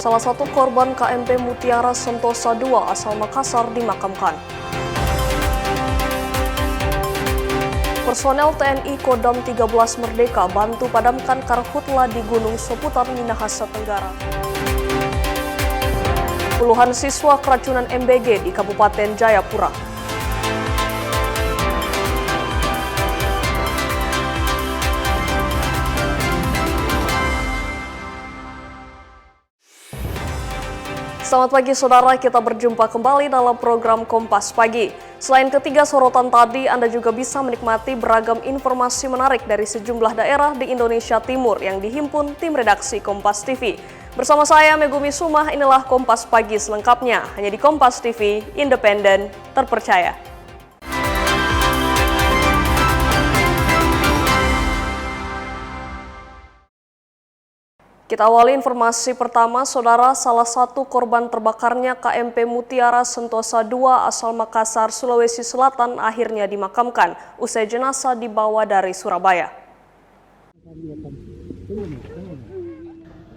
Salah satu korban KMP Mutiara Sentosa II asal Makassar dimakamkan. Personel TNI Kodam 13 Merdeka bantu padamkan karhutla di Gunung Soputar, Minahasa Tenggara. Puluhan siswa keracunan MBG di Kabupaten Jayapura. Selamat pagi saudara, kita berjumpa kembali dalam program Kompas Pagi. Selain ketiga sorotan tadi, Anda juga bisa menikmati beragam informasi menarik dari sejumlah daerah di Indonesia Timur yang dihimpun tim redaksi Kompas TV. Bersama saya Megumi Sumah, inilah Kompas Pagi selengkapnya, hanya di Kompas TV, independen, terpercaya. Kita awali informasi pertama, saudara. Salah satu korban terbakarnya KMP Mutiara Sentosa II asal Makassar, Sulawesi Selatan akhirnya dimakamkan usai jenazah dibawa dari Surabaya.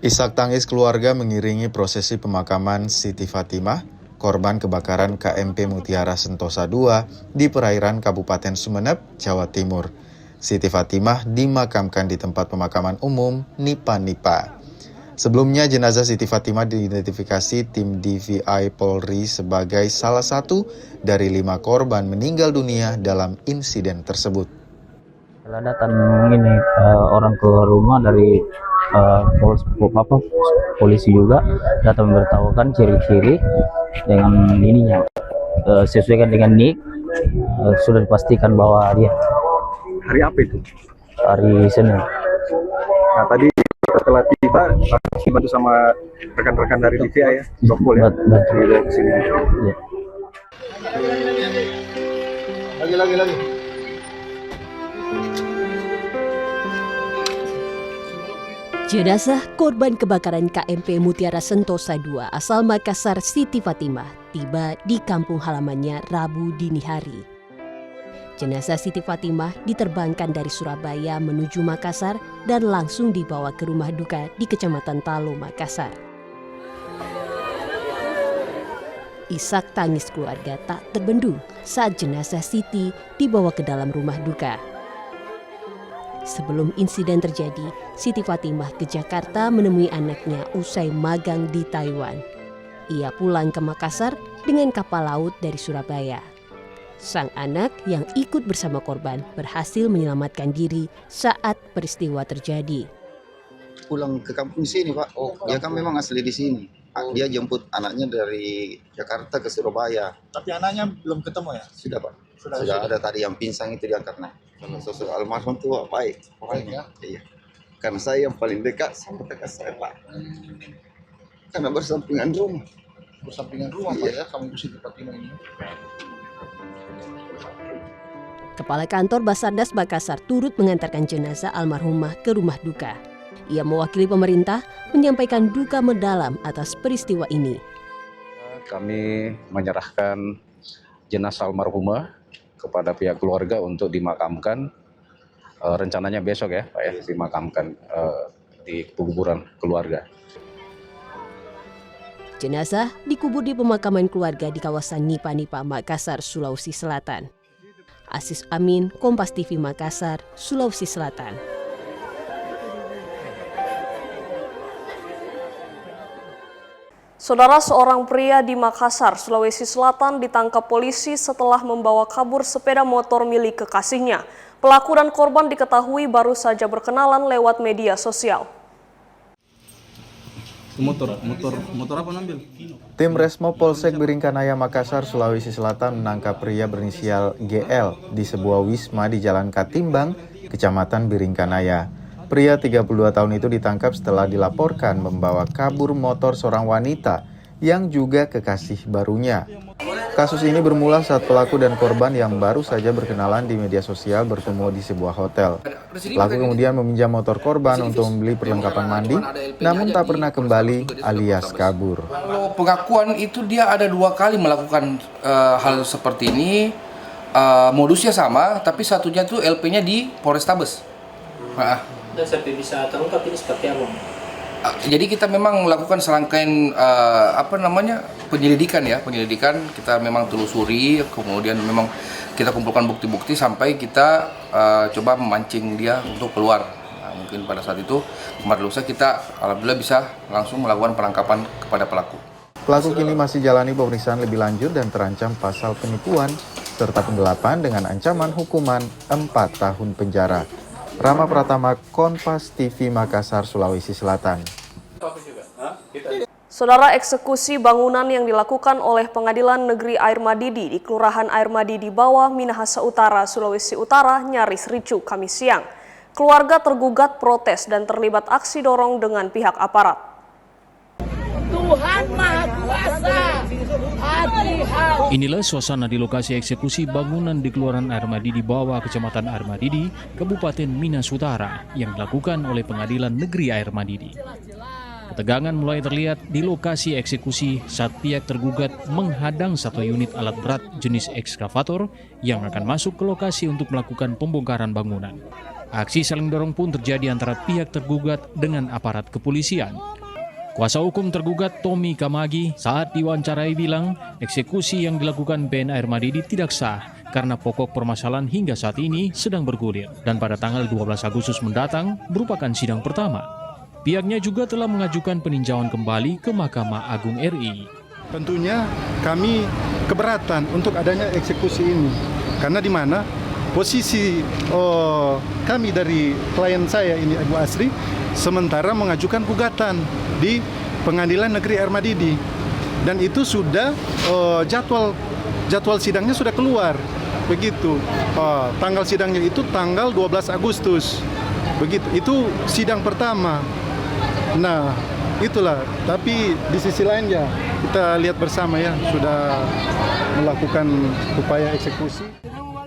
Isak tangis keluarga mengiringi prosesi pemakaman Siti Fatimah, korban kebakaran KMP Mutiara Sentosa II di perairan Kabupaten Sumeneb, Jawa Timur. Siti Fatimah dimakamkan di tempat pemakaman umum Nipa-Nipa. Sebelumnya, jenazah Siti Fatimah diidentifikasi tim DVI Polri sebagai salah satu dari 5 korban meninggal dunia dalam insiden tersebut. Setelah datang ini orang ke rumah dari polisi juga datang memberitahukan ciri-ciri dengan ininya sesuaikan dengan NIK, sudah dipastikan bahwa dia. Hari apa itu? Hari Senin. Nah, tadi setelah tiba langsung bantu sama rekan-rekan dari DVI ya, Dokpol ya. Bantu Sini. ya. Lagi. Jenazah korban kebakaran KMP Mutiara Sentosa II asal Makassar Siti Fatimah tiba di kampung halamannya Rabu dini hari. Jenazah Siti Fatimah diterbangkan dari Surabaya menuju Makassar dan langsung dibawa ke rumah duka di Kecamatan Talo, Makassar. Isak tangis keluarga tak terbendung saat jenazah Siti dibawa ke dalam rumah duka. Sebelum insiden terjadi, Siti Fatimah ke Jakarta menemui anaknya usai magang di Taiwan. Ia pulang ke Makassar dengan kapal laut dari Surabaya. Sang anak yang ikut bersama korban berhasil menyelamatkan diri saat peristiwa terjadi. Pulang ke kampung sini, Pak. Oh, dia kan memang asli di sini. Dia jemput anaknya dari Jakarta ke Surabaya. Tapi anaknya belum ketemu ya? Sudah, Pak. Sudah ada tadi yang pingsan itu dia karena sosok almarhum itu baik orangnya. Iya. Karena saya yang paling dekat sama kakak saya, Pak. Karena bersampingan rumah. Bersampingan rumah, Pak ya, kamu Siti Fatimah ini. Kepala Kantor Basarnas Makassar turut mengantarkan jenazah almarhumah ke rumah duka. Ia mewakili pemerintah menyampaikan duka mendalam atas peristiwa ini. Kami menyerahkan jenazah almarhumah kepada pihak keluarga untuk dimakamkan. Rencananya besok ya, Pak ya, dimakamkan di kuburan keluarga. Jenazah dikubur di pemakaman keluarga di kawasan Nipa-Nipa, Makassar, Sulawesi Selatan. Asis Amin, Kompas TV Makassar, Sulawesi Selatan. Saudara, seorang pria di Makassar, Sulawesi Selatan ditangkap polisi setelah membawa kabur sepeda motor milik kekasihnya. Pelaku dan korban diketahui baru saja berkenalan lewat media sosial. Motor apa nambil? Tim Resmo Polsek Biringkanaya Makassar, Sulawesi Selatan menangkap pria berinisial GL di sebuah wisma di Jalan Katimbang, Kecamatan Biringkanaya. Pria 32 tahun itu ditangkap setelah dilaporkan membawa kabur motor seorang wanita yang juga kekasih barunya. Kasus ini bermula saat pelaku dan korban yang baru saja berkenalan di media sosial bertemu di sebuah hotel. Pelaku kemudian meminjam motor korban untuk membeli perlengkapan mandi, namun tak pernah kembali alias kabur. Kalau pengakuan itu dia ada 2 kali melakukan hal seperti ini, modusnya sama, tapi satunya tuh LP-nya di Polrestabes. Dan sampai bisa terungkap ini seperti apa? Jadi kita memang melakukan serangkaian penyelidikan kita memang telusuri, kemudian memang kita kumpulkan bukti-bukti sampai kita coba memancing dia untuk keluar. Nah, mungkin pada saat itu kemarin lusa kita alhamdulillah bisa langsung melakukan penangkapan kepada pelaku. Pelaku kini masih jalani pemeriksaan lebih lanjut dan terancam pasal penipuan serta penggelapan dengan ancaman hukuman 4 tahun penjara. Rama Pratama, Kompas TV, Makassar, Sulawesi Selatan. Saudara, eksekusi bangunan yang dilakukan oleh Pengadilan Negeri Air Madidi di Kelurahan Air Madidi Bawah, Minahasa Utara, Sulawesi Utara nyaris ricuh Kamis siang. Keluarga tergugat protes dan terlibat aksi dorong dengan pihak aparat. Tuhan Maha Kuasa. Inilah suasana di lokasi eksekusi bangunan di Kelurahan Air Madidi Bawah, Kecamatan Air Madidi, Kabupaten Minahasa Utara yang dilakukan oleh Pengadilan Negeri Air Madidi. Ketegangan mulai terlihat di lokasi eksekusi saat pihak tergugat menghadang satu unit alat berat jenis ekskavator yang akan masuk ke lokasi untuk melakukan pembongkaran bangunan. Aksi saling dorong pun terjadi antara pihak tergugat dengan aparat kepolisian. Kuasa hukum tergugat Tommy Kamagi saat diwawancarai bilang eksekusi yang dilakukan PN Air Madidi tidak sah karena pokok permasalahan hingga saat ini sedang bergulir dan pada tanggal 12 Agustus mendatang merupakan sidang pertama. Pihaknya juga telah mengajukan peninjauan kembali ke Mahkamah Agung RI. Tentunya kami keberatan untuk adanya eksekusi ini karena di mana posisi kami dari klien saya ini Ibu Asri sementara mengajukan gugatan di Pengadilan Negeri Air Madidi dan itu sudah jadwal sidangnya sudah keluar begitu. Tanggal sidangnya itu tanggal 12 Agustus begitu, itu sidang pertama. Nah itulah, tapi di sisi lain ya kita lihat bersama ya sudah melakukan upaya eksekusi.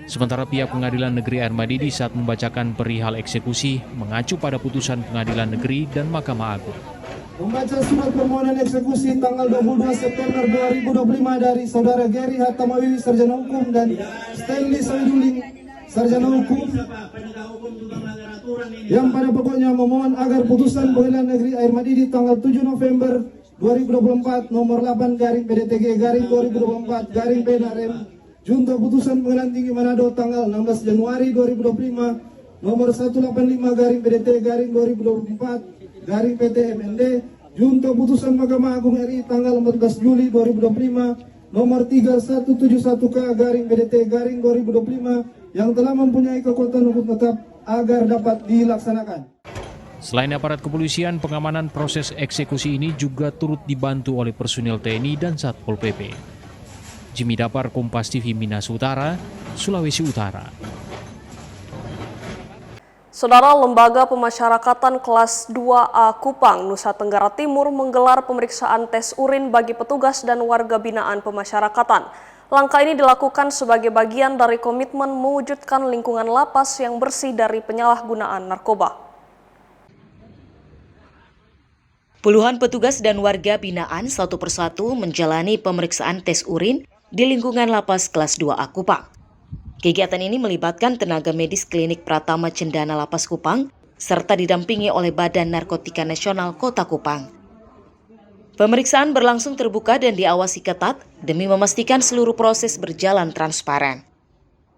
Sementara pihak Pengadilan Negeri Air Madidi saat membacakan perihal eksekusi mengacu pada putusan Pengadilan Negeri dan Mahkamah Agung. Membaca surat permohonan eksekusi tanggal 22 September 2025 dari Saudara Gary Hatamawiwi, Sarjana Hukum, dan Stanley Soiduling, Sarjana Hukum, yang pada pokoknya memohon agar putusan Pengadilan Negeri Air Madidi tanggal 7 November 2024 nomor 8 garing PDTG garing 2024 garing PNRM Junto putusan Pengadilan Tinggi Manado tanggal 16 Januari 2025 nomor 185 garing PDT garing 2024 garing PT MND Junto putusan Mahkamah Agung RI tanggal 14 Juli 2025 nomor 3171K garing PDT garing 2025 yang telah mempunyai kekuatan hukum tetap agar dapat dilaksanakan. Selain aparat kepolisian, pengamanan proses eksekusi ini juga turut dibantu oleh personil TNI dan Satpol PP. Jimmy Dapar, Kompas TV, Minahasa Utara, Sulawesi Utara. Saudara, Lembaga Pemasyarakatan Kelas 2A Kupang, Nusa Tenggara Timur menggelar pemeriksaan tes urin bagi petugas dan warga binaan pemasyarakatan. Langkah ini dilakukan sebagai bagian dari komitmen mewujudkan lingkungan lapas yang bersih dari penyalahgunaan narkoba. Puluhan petugas dan warga binaan satu persatu menjalani pemeriksaan tes urin di lingkungan lapas kelas 2A Kupang. Kegiatan ini melibatkan tenaga medis klinik Pratama Cendana Lapas Kupang, serta didampingi oleh Badan Narkotika Nasional Kota Kupang. Pemeriksaan berlangsung terbuka dan diawasi ketat demi memastikan seluruh proses berjalan transparan.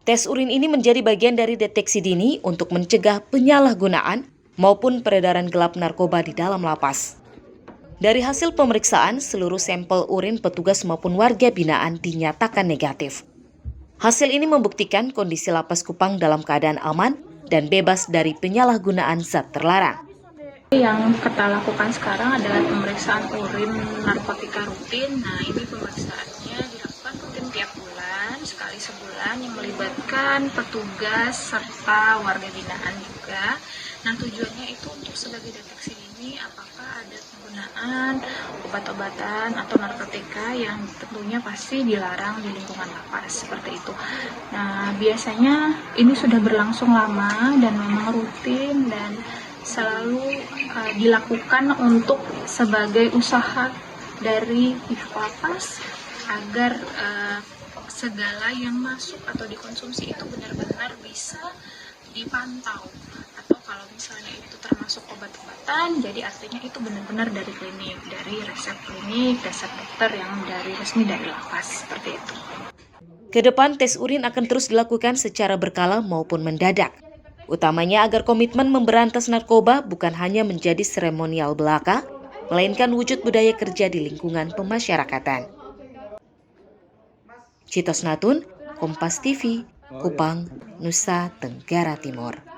Tes urin ini menjadi bagian dari deteksi dini untuk mencegah penyalahgunaan maupun peredaran gelap narkoba di dalam lapas. Dari hasil pemeriksaan, seluruh sampel urin petugas maupun warga binaan dinyatakan negatif. Hasil ini membuktikan kondisi lapas Kupang dalam keadaan aman dan bebas dari penyalahgunaan zat terlarang. Yang kita lakukan sekarang adalah pemeriksaan urin narkotika rutin. Nah, ini pemeriksaannya dilakukan rutin tiap bulan, sekali sebulan, yang melibatkan petugas serta warga binaan juga. Nah, tujuannya itu untuk sebagai deteksi dini apakah ada penggunaan obat-obatan atau narkotika yang tentunya pasti dilarang di lingkungan lapas, seperti itu. Nah, biasanya ini sudah berlangsung lama dan memang rutin dan selalu dilakukan untuk sebagai usaha dari pihak lapas agar segala yang masuk atau dikonsumsi itu benar-benar bisa dipantau, atau Kalau misalnya itu termasuk obat-obatan, jadi artinya itu benar-benar dari klinik, dari resep klinik, resep dokter yang resmi dari lapas, seperti itu. Kedepan tes urin akan terus dilakukan secara berkala maupun mendadak. Utamanya agar komitmen memberantas narkoba bukan hanya menjadi seremonial belaka, melainkan wujud budaya kerja di lingkungan pemasyarakatan. Citos Natun, Kompas TV, Kupang, Nusa Tenggara Timur.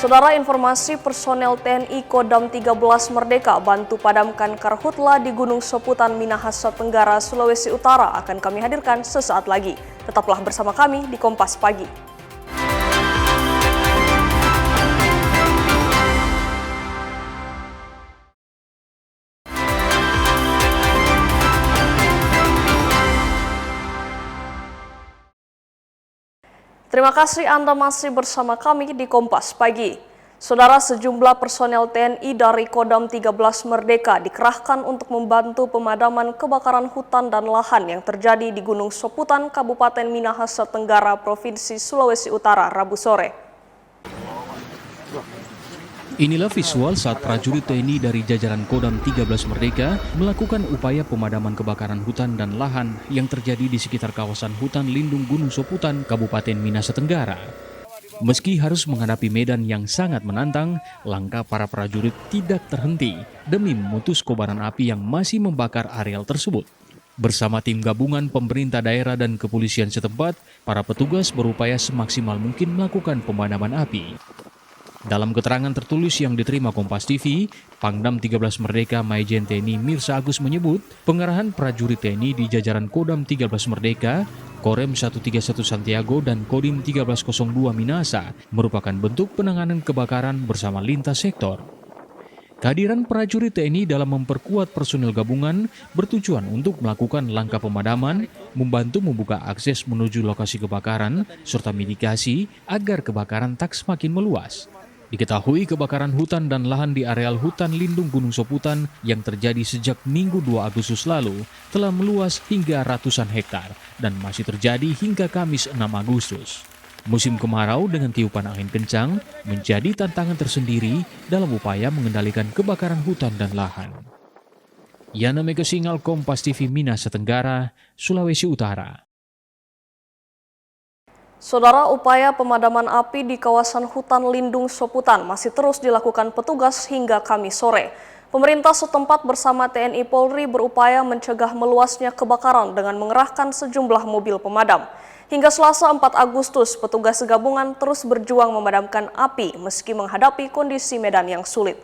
Saudara, informasi personel TNI Kodam 13 Merdeka bantu padamkan karhutla di Gunung Soputan, Minahasa Tenggara, Sulawesi Utara akan kami hadirkan sesaat lagi. Tetaplah bersama kami di Kompas Pagi. Terima kasih Anda masih bersama kami di Kompas Pagi. Saudara, sejumlah personel TNI dari Kodam 13 Merdeka dikerahkan untuk membantu pemadaman kebakaran hutan dan lahan yang terjadi di Gunung Soputan, Kabupaten Minahasa Tenggara, Provinsi Sulawesi Utara, Rabu sore. Inilah visual saat prajurit TNI dari jajaran Kodam 13 Merdeka melakukan upaya pemadaman kebakaran hutan dan lahan yang terjadi di sekitar kawasan hutan lindung Gunung Soputan, Kabupaten Minahasa Tenggara. Meski harus menghadapi medan yang sangat menantang, langkah para prajurit tidak terhenti demi memutus kobaran api yang masih membakar areal tersebut. Bersama tim gabungan pemerintah daerah dan kepolisian setempat, para petugas berupaya semaksimal mungkin melakukan pemadaman api. Dalam keterangan tertulis yang diterima Kompas TV, Pangdam 13 Merdeka Maijen TNI Mirsa Agus menyebut pengerahan prajurit TNI di jajaran Kodam 13 Merdeka, Korem 131 Santiago dan Kodim 1302 Minahasa merupakan bentuk penanganan kebakaran bersama lintas sektor. Kehadiran prajurit TNI dalam memperkuat personil gabungan bertujuan untuk melakukan langkah pemadaman, membantu membuka akses menuju lokasi kebakaran, serta mitigasi agar kebakaran tak semakin meluas. Diketahui kebakaran hutan dan lahan di areal hutan lindung Gunung Soputan yang terjadi sejak Minggu 2 Agustus lalu telah meluas hingga ratusan hektar dan masih terjadi hingga Kamis 6 Agustus. Musim kemarau dengan tiupan angin kencang menjadi tantangan tersendiri dalam upaya mengendalikan kebakaran hutan dan lahan. Yana Mega Singal, Kompas TV, Minahasa Tenggara, Sulawesi Utara. Saudara, upaya pemadaman api di kawasan hutan lindung Soputan masih terus dilakukan petugas hingga Kamis sore. Pemerintah setempat bersama TNI Polri berupaya mencegah meluasnya kebakaran dengan mengerahkan sejumlah mobil pemadam. Hingga Selasa 4 Agustus, petugas gabungan terus berjuang memadamkan api meski menghadapi kondisi medan yang sulit.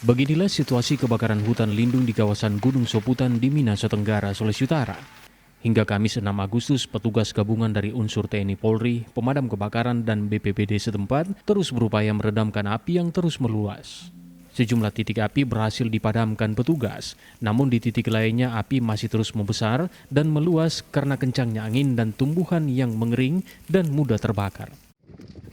Beginilah situasi kebakaran hutan lindung di kawasan Gunung Soputan di Minahasa Tenggara, Sulawesi Utara. Hingga Kamis 6 Agustus, petugas gabungan dari unsur TNI Polri, pemadam kebakaran, dan BPBD setempat terus berupaya meredamkan api yang terus meluas. Sejumlah titik api berhasil dipadamkan petugas, namun di titik lainnya api masih terus membesar dan meluas karena kencangnya angin dan tumbuhan yang mengering dan mudah terbakar.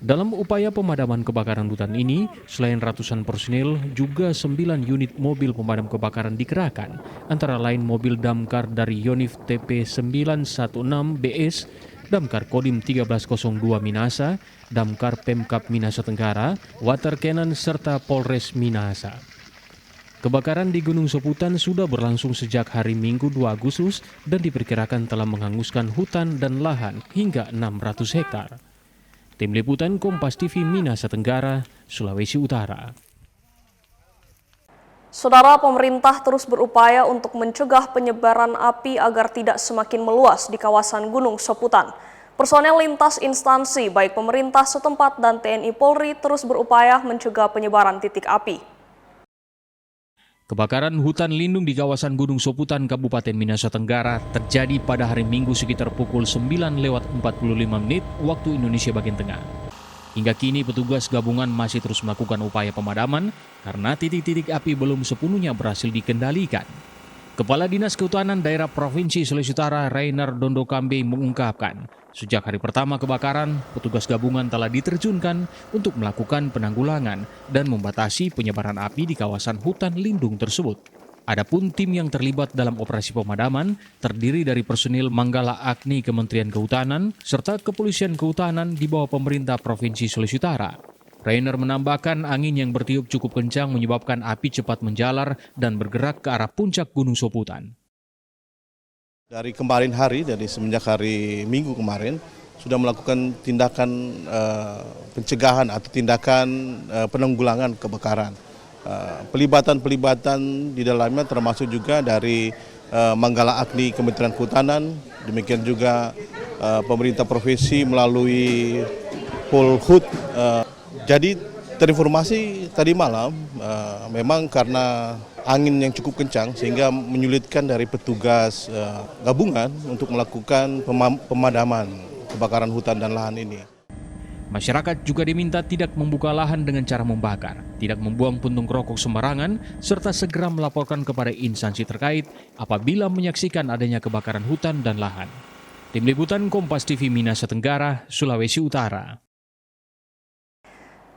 Dalam upaya pemadaman kebakaran hutan ini, selain ratusan personil, juga 9 unit mobil pemadam kebakaran dikerahkan, antara lain mobil damkar dari Yonif TP916BS, damkar Kodim 1302 Minahasa, damkar Pemkab Minahasa Tenggara, water cannon, serta Polres Minahasa. Kebakaran di Gunung Soputan sudah berlangsung sejak hari Minggu 2 Agustus dan diperkirakan telah menghanguskan hutan dan lahan hingga 600 hektar. Tim Liputan Kompas TV, Minahasa Tenggara, Sulawesi Utara. Saudara, pemerintah terus berupaya untuk mencegah penyebaran api agar tidak semakin meluas di kawasan Gunung Soputan. Personel lintas instansi baik pemerintah setempat dan TNI Polri terus berupaya mencegah penyebaran titik api. Kebakaran hutan lindung di kawasan Gunung Soputan, Kabupaten Minahasa Tenggara terjadi pada hari Minggu sekitar pukul 9:45 waktu Indonesia bagian tengah. Hingga kini petugas gabungan masih terus melakukan upaya pemadaman karena titik-titik api belum sepenuhnya berhasil dikendalikan. Kepala Dinas Kehutanan Daerah Provinsi Sulawesi Utara, Rainer Dondokambe, mengungkapkan, sejak hari pertama kebakaran, petugas gabungan telah diterjunkan untuk melakukan penanggulangan dan membatasi penyebaran api di kawasan hutan lindung tersebut. Adapun tim yang terlibat dalam operasi pemadaman terdiri dari personil Manggala Agni Kementerian Kehutanan serta Kepolisian Kehutanan di bawah pemerintah Provinsi Sulawesi Utara. Rainer menambahkan angin yang bertiup cukup kencang menyebabkan api cepat menjalar dan bergerak ke arah puncak Gunung Soputan. Dari kemarin hari, dari semenjak hari Minggu kemarin, sudah melakukan tindakan pencegahan atau tindakan penanggulangan kebakaran. Pelibatan-pelibatan di dalamnya termasuk juga dari Manggala Agni Kementerian Kehutanan, demikian juga pemerintah provinsi melalui Polhut. Jadi terinformasi tadi malam memang karena angin yang cukup kencang sehingga menyulitkan dari petugas gabungan untuk melakukan pemadaman kebakaran hutan dan lahan ini. Masyarakat juga diminta tidak membuka lahan dengan cara membakar, tidak membuang puntung rokok sembarangan, serta segera melaporkan kepada instansi terkait apabila menyaksikan adanya kebakaran hutan dan lahan. Tim Liputan Kompas TV Minahasa Tenggara, Sulawesi Utara.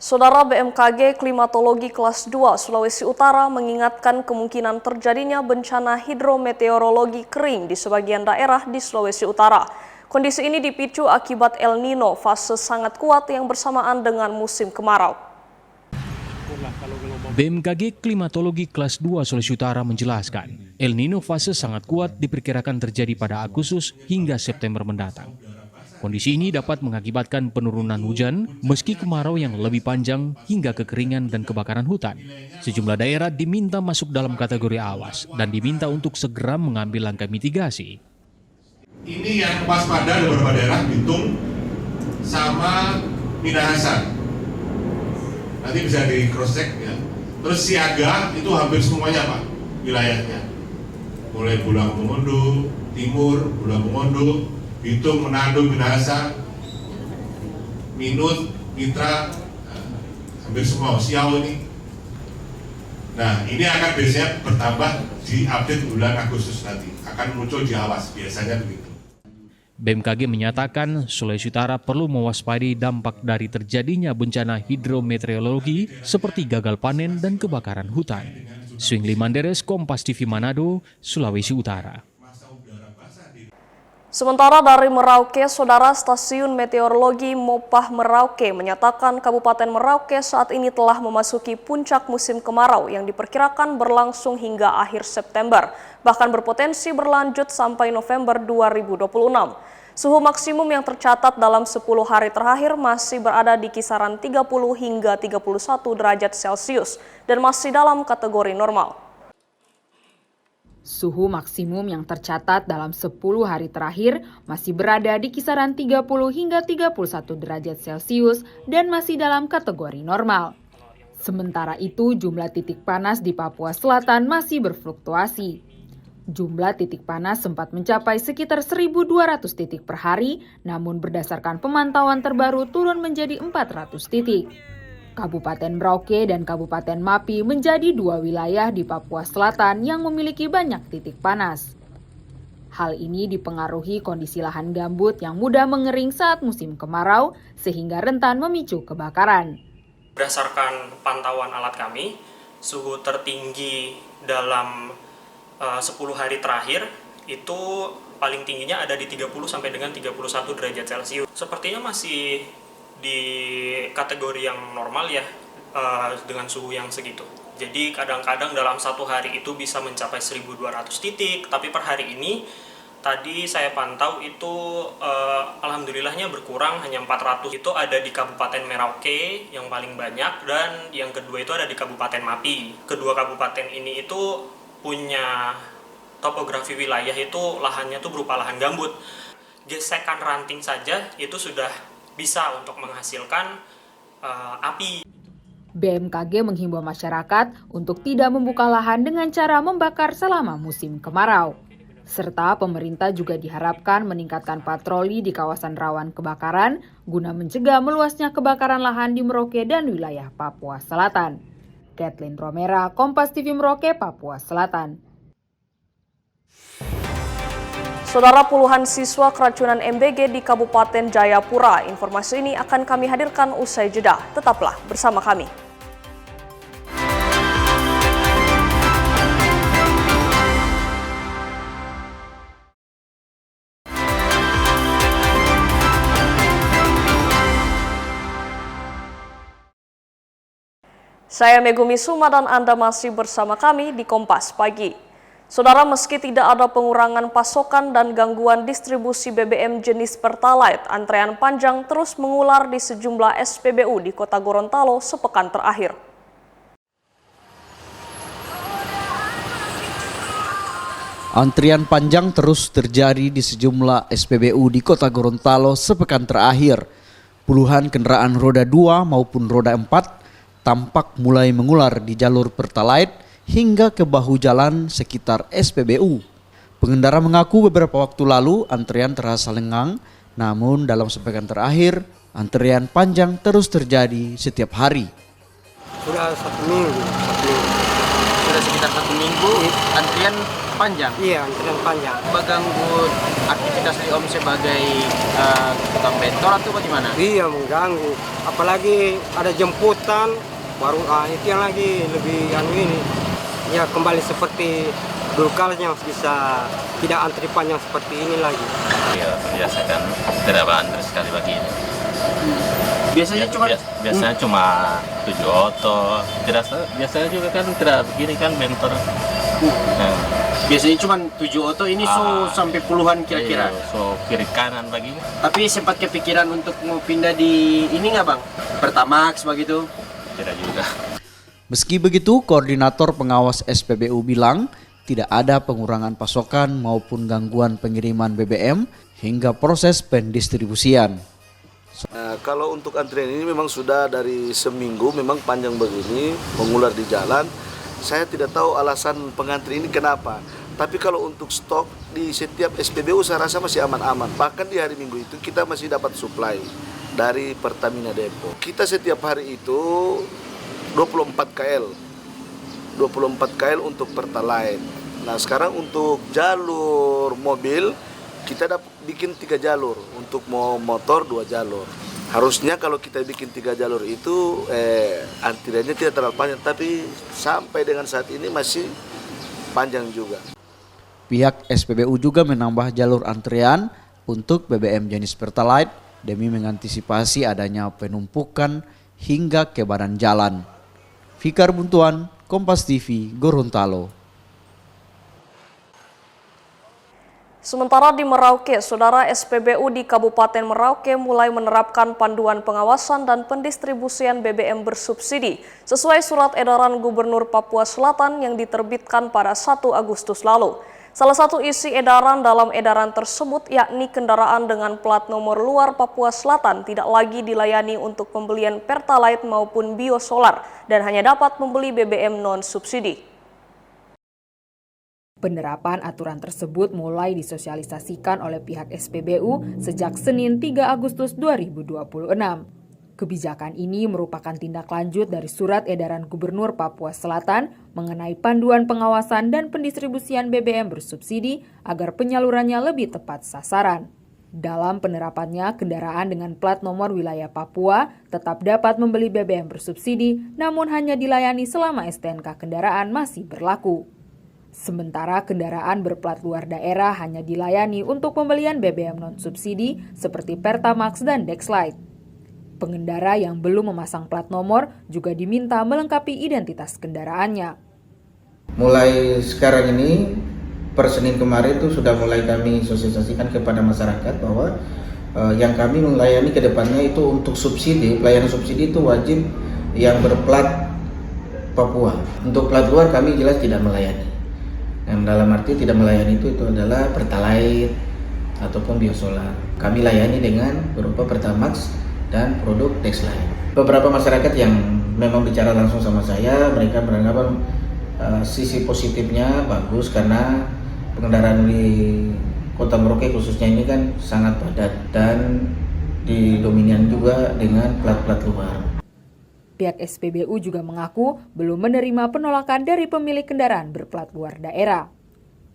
Saudara, BMKG Klimatologi Kelas 2 Sulawesi Utara mengingatkan kemungkinan terjadinya bencana hidrometeorologi kering di sebagian daerah di Sulawesi Utara. Kondisi ini dipicu akibat El Nino fase sangat kuat yang bersamaan dengan musim kemarau. BMKG Klimatologi Kelas 2 Sulawesi Utara menjelaskan, El Nino fase sangat kuat diperkirakan terjadi pada Agustus hingga September mendatang. Kondisi ini dapat mengakibatkan penurunan hujan meski kemarau yang lebih panjang hingga kekeringan dan kebakaran hutan. Sejumlah daerah diminta masuk dalam kategori awas dan diminta untuk segera mengambil langkah mitigasi. Ini yang waspada ada beberapa daerah, Bitung sama Minahasa. Nanti bisa di cross check ya. Terus siaga itu hampir semuanya Pak wilayahnya. Mulai Bulang Pengondo, Timur, Bulang Pengondo, Bitung, Manado, Minahasa, Minut, Mitra, hampir semua, Siau ini. Nah ini akan biasanya bertambah di update bulan Agustus nanti. Akan muncul di awas, biasanya begitu. BMKG menyatakan Sulawesi Utara perlu mewaspadai dampak dari terjadinya bencana hidrometeorologi seperti gagal panen dan kebakaran hutan. Swingli Manderes, Kompas TV Manado, Sulawesi Utara. Sementara dari Merauke, Saudara, Stasiun Meteorologi Mopah Merauke menyatakan Kabupaten Merauke saat ini telah memasuki puncak musim kemarau yang diperkirakan berlangsung hingga akhir September, bahkan berpotensi berlanjut sampai November 2026. Suhu maksimum yang tercatat dalam 10 hari terakhir masih berada di kisaran 30 hingga 31 derajat Celcius dan masih dalam kategori normal. Suhu maksimum yang tercatat dalam 10 hari terakhir masih berada di kisaran 30 hingga 31 derajat Celcius dan masih dalam kategori normal. Sementara itu, jumlah titik panas di Papua Selatan masih berfluktuasi. Jumlah titik panas sempat mencapai sekitar 1.200 titik per hari, namun berdasarkan pemantauan terbaru turun menjadi 400 titik. Kabupaten Merauke dan Kabupaten Mapi menjadi dua wilayah di Papua Selatan yang memiliki banyak titik panas. Hal ini dipengaruhi kondisi lahan gambut yang mudah mengering saat musim kemarau sehingga rentan memicu kebakaran. Berdasarkan pantauan alat kami, suhu tertinggi dalam 10 hari terakhir itu paling tingginya ada di 30 sampai dengan 31 derajat Celcius. Sepertinya masih di kategori yang normal ya, dengan suhu yang segitu. Jadi kadang-kadang dalam satu hari itu bisa mencapai 1.200 titik, tapi per hari ini tadi saya pantau itu alhamdulillahnya berkurang hanya 400. Itu ada di Kabupaten Merauke yang paling banyak, dan yang kedua itu ada di Kabupaten Mapi. Kedua kabupaten ini itu punya topografi wilayah itu lahannya tuh berupa lahan gambut. Gesekan ranting saja itu sudah bisa untuk menghasilkan api. BMKG menghimbau masyarakat untuk tidak membuka lahan dengan cara membakar selama musim kemarau. Serta pemerintah juga diharapkan meningkatkan patroli di kawasan rawan kebakaran guna mencegah meluasnya kebakaran lahan di Merauke dan wilayah Papua Selatan. Kathleen Romera, Kompas TV Merauke, Papua Selatan. Saudara, puluhan siswa keracunan MBG di Kabupaten Jayapura. Informasi ini akan kami hadirkan usai jeda. Tetaplah bersama kami. Saya Megumi Suma dan Anda masih bersama kami di Kompas Pagi. Saudara, meski tidak ada pengurangan pasokan dan gangguan distribusi BBM jenis Pertalite, antrean panjang terus mengular di sejumlah SPBU di Kota Gorontalo sepekan terakhir. Antrian panjang terus terjadi di sejumlah SPBU di Kota Gorontalo sepekan terakhir. Puluhan kendaraan roda 2 maupun roda 4 tampak mulai mengular di jalur Pertalite hingga ke bahu jalan sekitar SPBU. Pengendara mengaku beberapa waktu lalu antrian terasa lengang, namun dalam sepekan terakhir antrian panjang terus terjadi setiap hari. Sudah satu minggu. Sudah sekitar 1 minggu antrian panjang? Iya, antrian panjang. Mengganggu aktivitas di Om sebagai tukang bentor atau bagaimana? Iya, mengganggu. Apalagi ada jemputan, baru itu yang lagi lebih ini. Ya kembali seperti dulu kalanya, bisa tidak antri panjang seperti ini lagi. Iya, biasa kan tidak antri sekali begini. Biasanya cuma 7 oto. Biasanya juga kan tidak begini kan bentor. Biasanya cuma 7 oto, ini sampai puluhan kira-kira. Iya, so kiri kanan bagi. Tapi sempat kepikiran untuk mau pindah di ini nggak bang? Pertamax begitu? Tidak juga. Meski begitu, koordinator pengawas SPBU bilang tidak ada pengurangan pasokan maupun gangguan pengiriman BBM hingga proses pendistribusian. Kalau untuk antrian ini memang sudah dari seminggu memang panjang begini, mengular di jalan. Saya tidak tahu alasan pengantri ini kenapa. Tapi kalau untuk stok di setiap SPBU saya rasa masih aman-aman. Bahkan di hari Minggu itu kita masih dapat suplai dari Pertamina Depok. Kita setiap hari itu 24 KL. 24 KL untuk Pertalite. Nah, sekarang untuk jalur mobil kita dapat bikin 3 jalur, untuk motor 2 jalur. Harusnya kalau kita bikin 3 jalur itu antriannya tidak terlalu panjang, tapi sampai dengan saat ini masih panjang juga. Pihak SPBU juga menambah jalur antrian untuk BBM jenis Pertalite demi mengantisipasi adanya penumpukan hingga ke badan jalan. Fikar Buntuan, Kompas TV, Gorontalo. Sementara di Merauke, saudara, SPBU di Kabupaten Merauke mulai menerapkan panduan pengawasan dan pendistribusian BBM bersubsidi sesuai surat edaran Gubernur Papua Selatan yang diterbitkan pada 1 Agustus lalu. Salah satu isi edaran dalam edaran tersebut yakni kendaraan dengan plat nomor luar Papua Selatan tidak lagi dilayani untuk pembelian Pertalite maupun biosolar dan hanya dapat membeli BBM non-subsidi. Penerapan aturan tersebut mulai disosialisasikan oleh pihak SPBU sejak Senin 3 Agustus 2026. Kebijakan ini merupakan tindak lanjut dari surat edaran Gubernur Papua Selatan mengenai panduan pengawasan dan pendistribusian BBM bersubsidi agar penyalurannya lebih tepat sasaran. Dalam penerapannya, kendaraan dengan plat nomor wilayah Papua tetap dapat membeli BBM bersubsidi, namun hanya dilayani selama STNK kendaraan masih berlaku. Sementara kendaraan berplat luar daerah hanya dilayani untuk pembelian BBM non-subsidi seperti Pertamax dan Dexlite. Pengendara yang belum memasang plat nomor juga diminta melengkapi identitas kendaraannya. Mulai sekarang ini, per Senin kemarin itu sudah mulai kami sosialisasikan kepada masyarakat bahwa yang kami melayani ke depannya itu untuk subsidi, pelayanan subsidi itu wajib yang berplat Papua. Untuk plat luar kami jelas tidak melayani. Yang dalam arti tidak melayani itu adalah Pertalite ataupun biosolar. Kami layani dengan berupa Pertamax dan produk Dexlite. Beberapa masyarakat yang memang bicara langsung sama saya, mereka beranggapan sisi positifnya bagus karena pengendaraan di Kota Merauke khususnya ini kan sangat padat dan didominan juga dengan plat-plat luar. Pihak SPBU juga mengaku belum menerima penolakan dari pemilik kendaraan berplat luar daerah.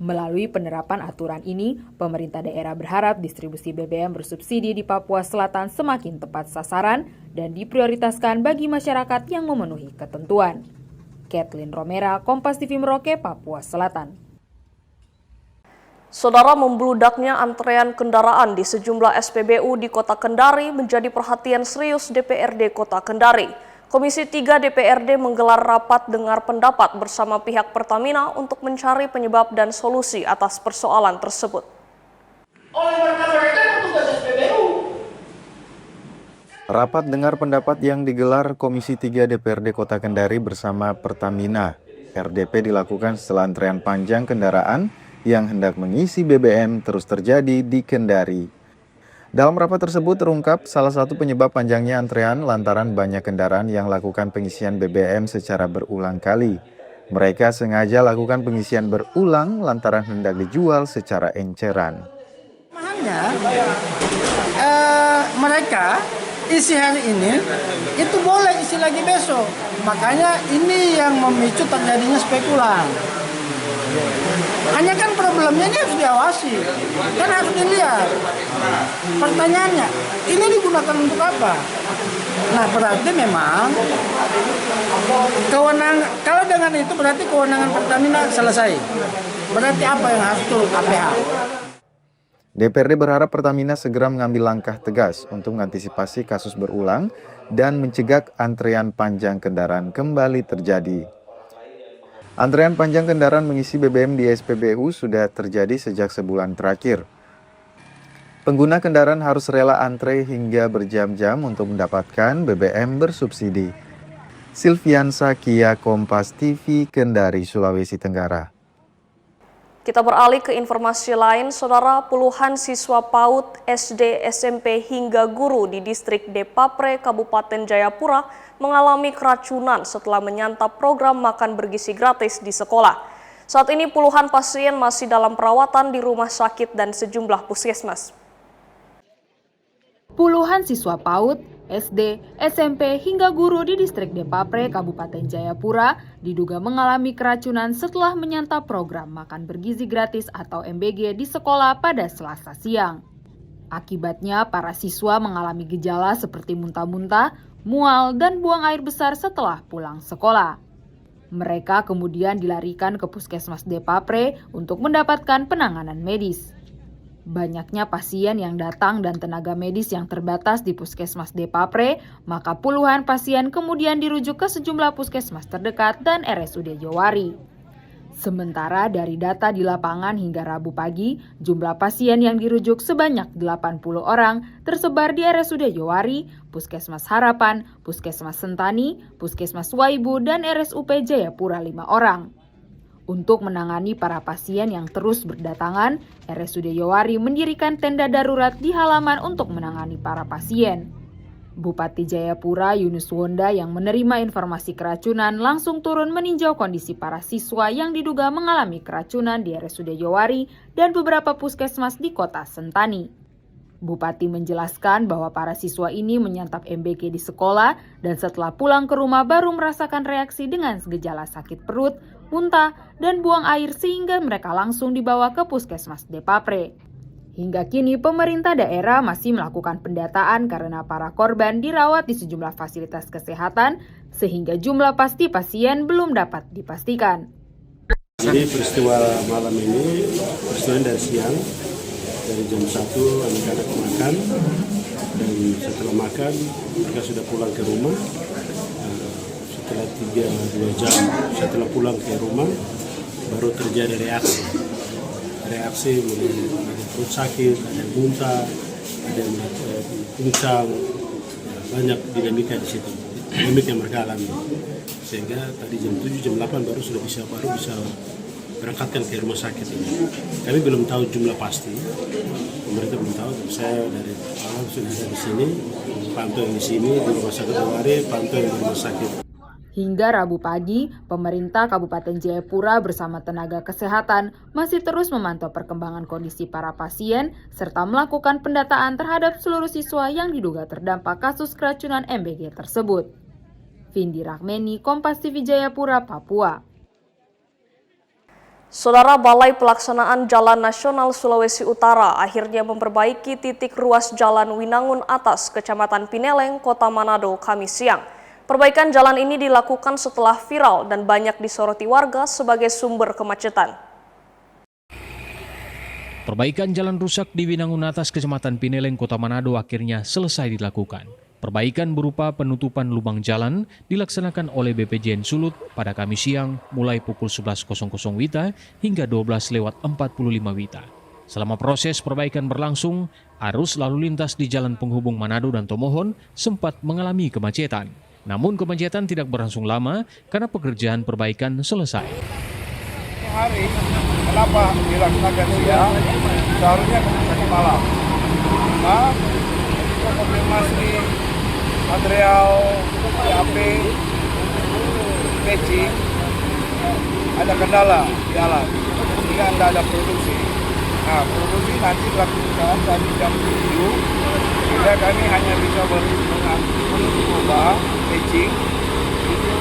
Melalui penerapan aturan ini, pemerintah daerah berharap distribusi BBM bersubsidi di Papua Selatan semakin tepat sasaran dan diprioritaskan bagi masyarakat yang memenuhi ketentuan. Kathleen Romera, Kompas TV Merauke, Papua Selatan. Saudara, membludaknya antrean kendaraan di sejumlah SPBU di Kota Kendari menjadi perhatian serius DPRD Kota Kendari. Komisi 3 DPRD menggelar rapat dengar pendapat bersama pihak Pertamina untuk mencari penyebab dan solusi atas persoalan tersebut. Rapat dengar pendapat yang digelar Komisi 3 DPRD Kota Kendari bersama Pertamina RDP dilakukan setelah antrean panjang kendaraan yang hendak mengisi BBM terus terjadi di Kendari. Dalam rapat tersebut terungkap salah satu penyebab panjangnya antrean lantaran banyak kendaraan yang lakukan pengisian BBM secara berulang kali. Mereka sengaja lakukan pengisian berulang lantaran hendak dijual secara enceran. Mereka isi hari ini itu boleh isi lagi besok. Makanya ini yang memicu terjadinya spekulan. Hanya kan problemnya ini harus diawasi, kan harus dilihat. Pertanyaannya, ini digunakan untuk apa? Nah berarti memang kewenangan, kalau dengan itu berarti kewenangan Pertamina selesai. Berarti apa yang harus turun KPH? DPRD berharap Pertamina segera mengambil langkah tegas untuk mengantisipasi kasus berulang dan mencegah antrean panjang kendaraan kembali terjadi. Antrean panjang kendaraan mengisi BBM di SPBU sudah terjadi sejak sebulan terakhir. Pengguna kendaraan harus rela antre hingga berjam-jam untuk mendapatkan BBM bersubsidi. Silviansa Kia, Kompas TV, Kendari, Sulawesi Tenggara. Kita beralih ke informasi lain, Saudara. Puluhan siswa PAUD, SD, SMP hingga guru di distrik Depapre, Kabupaten Jayapura mengalami keracunan setelah menyantap program makan bergizi gratis di sekolah. Saat ini puluhan pasien masih dalam perawatan di rumah sakit dan sejumlah puskesmas. Puluhan siswa PAUD, SD, SMP hingga guru di distrik Depapre, Kabupaten Jayapura diduga mengalami keracunan setelah menyantap program makan bergizi gratis atau MBG di sekolah pada Selasa siang. Akibatnya para siswa mengalami gejala seperti muntah-muntah, mual, dan buang air besar setelah pulang sekolah. Mereka kemudian dilarikan ke Puskesmas Depapre untuk mendapatkan penanganan medis. Banyaknya pasien yang datang dan tenaga medis yang terbatas di Puskesmas Depapre, maka puluhan pasien kemudian dirujuk ke sejumlah puskesmas terdekat dan RSUD Jowari. Sementara dari data di lapangan hingga Rabu pagi, jumlah pasien yang dirujuk sebanyak 80 orang tersebar di RSUD Jowari, Puskesmas Harapan, Puskesmas Sentani, Puskesmas Waibu, dan RSUP Jayapura 5 orang. Untuk menangani para pasien yang terus berdatangan, RSUD Jowari mendirikan tenda darurat di halaman untuk menangani para pasien. Bupati Jayapura Yunus Wonda yang menerima informasi keracunan langsung turun meninjau kondisi para siswa yang diduga mengalami keracunan di RSUD Jowari dan beberapa puskesmas di kota Sentani. Bupati menjelaskan bahwa para siswa ini menyantap MBG di sekolah dan setelah pulang ke rumah baru merasakan reaksi dengan gejala sakit perut, muntah, dan buang air sehingga mereka langsung dibawa ke Puskesmas Depapre. Hingga kini pemerintah daerah masih melakukan pendataan karena para korban dirawat di sejumlah fasilitas kesehatan sehingga jumlah pasti pasien belum dapat dipastikan. Jadi peristiwa malam ini, peristiwa dari siang, dari jam 1 anak-anak makan dan setelah makan mereka sudah pulang ke rumah. Setelah 2 jam setelah pulang ke rumah baru terjadi reaksi mulai ada perut sakit, ada muntah, ada pincang, banyak dinamika di situ, dinamika yang mereka alami. Sehingga tadi jam 7 jam 8 baru bisa berangkatkan ke rumah sakit ini. Kami belum tahu jumlah pasti, pemerintah belum tahu. Saya dari awal sudah ada di sini, pantau yang di sini di rumah sakit Jowari, pantau yang di rumah sakit. Hingga Rabu pagi, pemerintah Kabupaten Jayapura bersama tenaga kesehatan masih terus memantau perkembangan kondisi para pasien serta melakukan pendataan terhadap seluruh siswa yang diduga terdampak kasus keracunan MBG tersebut. Vindi Rahmeni, Kompas TV Jayapura, Papua. Saudara, Balai Pelaksanaan Jalan Nasional Sulawesi Utara akhirnya memperbaiki titik ruas Jalan Winangun Atas, Kecamatan Pineleng, Kota Manado, Kamis siang. Perbaikan jalan ini dilakukan setelah viral dan banyak disoroti warga sebagai sumber kemacetan. Perbaikan jalan rusak di Winangun Atas, Kecamatan Pineleng, Kota Manado akhirnya selesai dilakukan. Perbaikan berupa penutupan lubang jalan dilaksanakan oleh BPJN Sulut pada Kamis siang mulai pukul 11.00 WITA hingga 12:45 WITA. Selama proses perbaikan berlangsung, arus lalu lintas di jalan penghubung Manado dan Tomohon sempat mengalami kemacetan. Namun kemacetan tidak berlangsung lama karena pekerjaan perbaikan selesai. Hari, kenapa dilaksanakan siang? Seharusnya tadi malam. Nah, untuk konfirmasi material PAP, patching, ada kendala di alat, sehingga tidak ada produksi. Nah, produksi nanti dilakukan dari jam 7, sehingga kami hanya bisa mencoba patching itu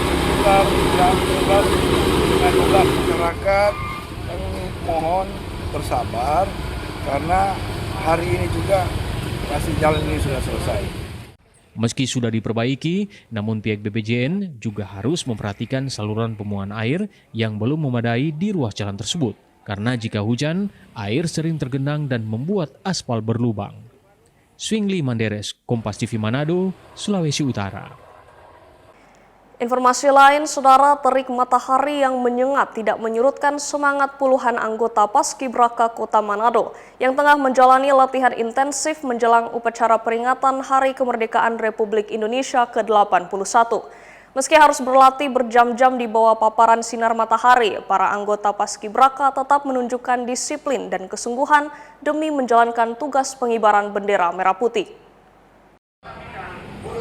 sekitar jam 11 dengan 12. Masyarakat kami mohon bersabar karena hari ini juga masih jalan ini sudah selesai. Meski sudah diperbaiki, namun pihak BPJN juga harus memperhatikan saluran pembuangan air yang belum memadai di ruas jalan tersebut. Karena jika hujan, air sering tergenang dan membuat aspal berlubang. Swingli Manderes, Kompas TV Manado, Sulawesi Utara. Informasi lain, saudara, terik matahari yang menyengat tidak menyurutkan semangat puluhan anggota Paskibraka Kota Manado yang tengah menjalani latihan intensif menjelang upacara peringatan Hari Kemerdekaan Republik Indonesia ke-81. Meski harus berlatih berjam-jam di bawah paparan sinar matahari, para anggota Paskibraka tetap menunjukkan disiplin dan kesungguhan demi menjalankan tugas pengibaran bendera merah putih.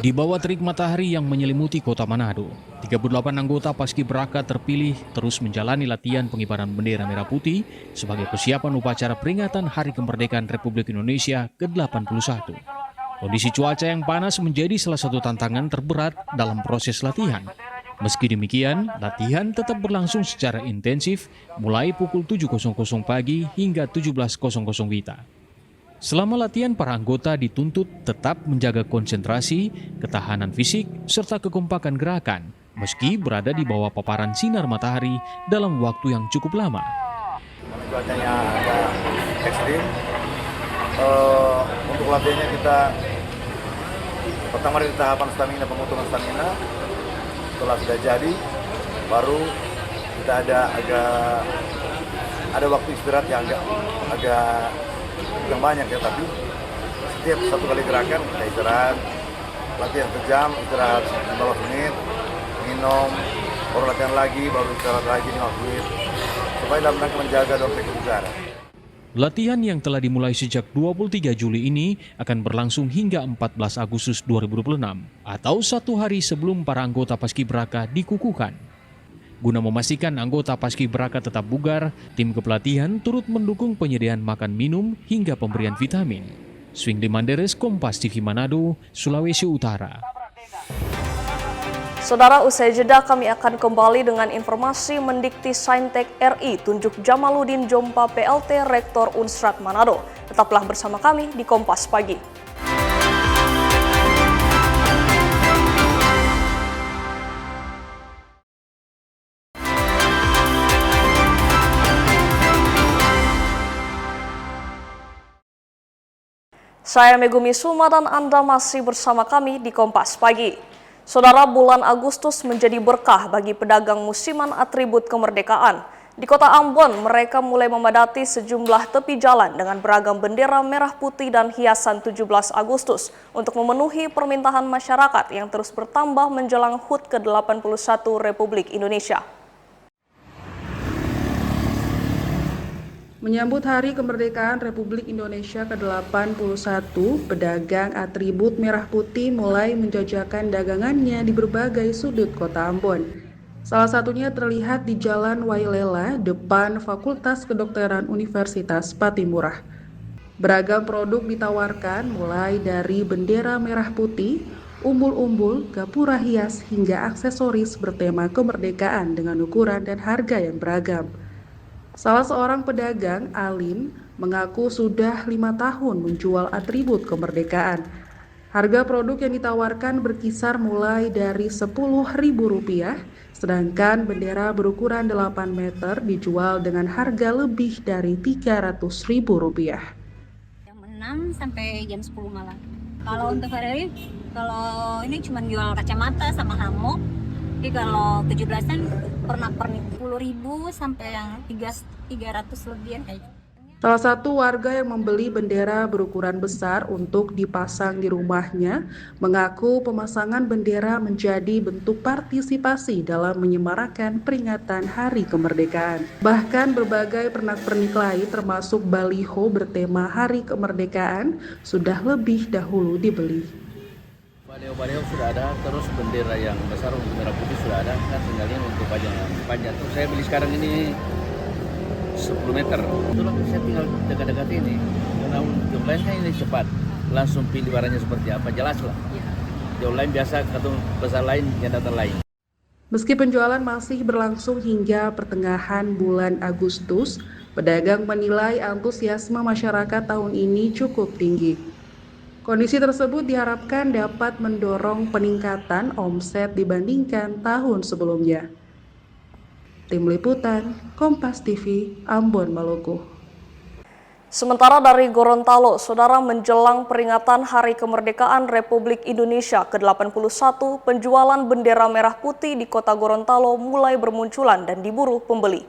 Di bawah terik matahari yang menyelimuti Kota Manado, 38 anggota Paskibraka terpilih terus menjalani latihan pengibaran bendera merah putih sebagai persiapan upacara peringatan Hari Kemerdekaan Republik Indonesia ke-81. Kondisi cuaca yang panas menjadi salah satu tantangan terberat dalam proses latihan. Meski demikian, latihan tetap berlangsung secara intensif mulai pukul 7.00 pagi hingga 17.00 WITA. Selama latihan, para anggota dituntut tetap menjaga konsentrasi, ketahanan fisik, serta kekompakan gerakan, meski berada di bawah paparan sinar matahari dalam waktu yang cukup lama. Cuacanya agak ekstrim. Untuk latihannya kita pertama dari tahapan stamina, pemotongan stamina. Setelah sudah jadi, baru kita ada waktu istirahat yang agak yang banyak ya, tapi setiap satu kali gerakan kita istirahat, latihan sejam, istirahat 15 menit, minum, baru latihan lagi, baru istirahat lagi 5 menit, supaya dalam rangka menjaga dompet kebugaran. Latihan yang telah dimulai sejak 23 Juli ini akan berlangsung hingga 14 Agustus 2026 atau 1 hari sebelum para anggota Paskibraka dikukuhkan. Guna memastikan anggota Paskibraka tetap bugar, tim kepelatihan turut mendukung penyediaan makan minum hingga pemberian vitamin. Swingli Manderes, Kompas TV Manado, Sulawesi Utara. Saudara, usai jeda kami akan kembali dengan informasi Mendikti Saintek RI tunjuk Jamaludin Jompa PLT Rektor Unstrat Manado. Tetaplah bersama kami di Kompas Pagi. Saya Megumi Suma dan Anda masih bersama kami di Kompas Pagi. Saudara, bulan Agustus menjadi berkah bagi pedagang musiman atribut kemerdekaan. Di Kota Ambon, mereka mulai memadati sejumlah tepi jalan dengan beragam bendera merah putih dan hiasan 17 Agustus untuk memenuhi permintaan masyarakat yang terus bertambah menjelang HUT ke-81 Republik Indonesia. Menyambut Hari Kemerdekaan Republik Indonesia ke-81, pedagang atribut merah putih mulai menjajakan dagangannya di berbagai sudut Kota Ambon. Salah satunya terlihat di Jalan Wailela, depan Fakultas Kedokteran Universitas Patimura. Beragam produk ditawarkan mulai dari bendera merah putih, umbul-umbul, gapura hias, hingga aksesoris bertema kemerdekaan dengan ukuran dan harga yang beragam. Salah seorang pedagang, Alim, mengaku sudah 5 tahun menjual atribut kemerdekaan. Harga produk yang ditawarkan berkisar mulai dari Rp10.000, sedangkan bendera berukuran 8 meter dijual dengan harga lebih dari Rp300.000. Jam 6 sampai jam 10 malam. Kalau untuk hari kalau ini cuma jual kacamata sama hammock. Tapi kalau 17-an pernah 10.000 sampai yang 300 lebihan kayak gitu. Salah satu warga yang membeli bendera berukuran besar untuk dipasang di rumahnya mengaku pemasangan bendera menjadi bentuk partisipasi dalam menyemarakan peringatan Hari Kemerdekaan. Bahkan berbagai pernak-pernik lain termasuk baliho bertema Hari Kemerdekaan sudah lebih dahulu dibeli. Baliho sudah ada, terus bendera yang besar untuk merah putih sudah ada, kan tinggal ini untuk panjang. Terus saya beli sekarang ini 10 meter. Itulah saya tinggal dekat-dekat ini. Karena di online kan ini cepat, langsung pilih barangnya seperti apa, jelas lah. Di online biasa ketemu besar lain, yang data lain. Meski penjualan masih berlangsung hingga pertengahan bulan Agustus, pedagang menilai antusiasme masyarakat tahun ini cukup tinggi. Kondisi tersebut diharapkan dapat mendorong peningkatan omset dibandingkan tahun sebelumnya. Tim Liputan, Kompas TV, Ambon, Maluku. Sementara dari Gorontalo, saudara, menjelang peringatan Hari Kemerdekaan Republik Indonesia ke-81, penjualan bendera merah putih di kota Gorontalo mulai bermunculan dan diburu pembeli.